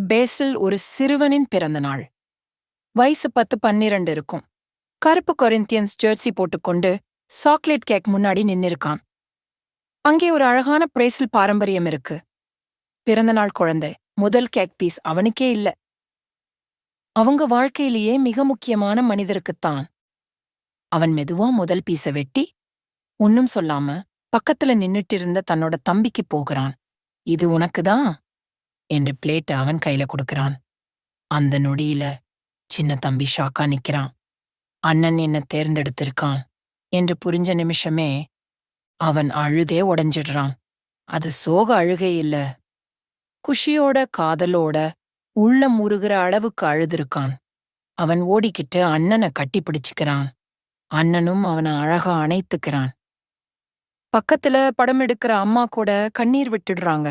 பேசில் ஒரு சிறுவனின் பிறந்த நாள். வயசு 10-12 இருக்கும். கருப்பு கொரிந்தியன்ஸ் ஜெர்சி போட்டுக்கொண்டு சாக்லேட் கேக் முன்னாடி நின்னிருக்கான். அங்கே ஒரு அழகான பிரேசில் பாரம்பரியம் இருக்கு. பிறந்தநாள் குழந்தை முதல் கேக் பீஸ் அவனுக்கே இல்ல. அவங்க வாழ்க்கையிலேயே மிக முக்கியமான மனிதருக்குத்தான். அவன் மெதுவா முதல் பீஸ வெட்டி, ஒன்னும் சொல்லாம பக்கத்துல நின்னுட்டு இருந்த தன்னோட தம்பிக்கு போகிறான். இது உனக்குதான் என்று பிளேட்ட அவன் கையில கொடுக்கறான். அந்த நொடியில சின்ன தம்பி ஷாக்கா நிக்கிறான். அண்ணன் என்ன தேர்ந்தெடுத்திருக்கான் என்று புரிஞ்ச நிமிஷமே அவன் அழுதே உடைஞ்சிடுறான். அது சோக அழுகை இல்ல, குஷியோட காதலோட உள்ளம் உருகிற அளவுக்கு அழுதிருக்கான். அவன் ஓடிக்கிட்டு அண்ணனை கட்டி பிடிச்சுக்கிறான். அண்ணனும் அவனை அழகா அணைத்துக்கிறான். பக்கத்துல படம் எடுக்கிற அம்மா கூட கண்ணீர் விட்டுடுறாங்க.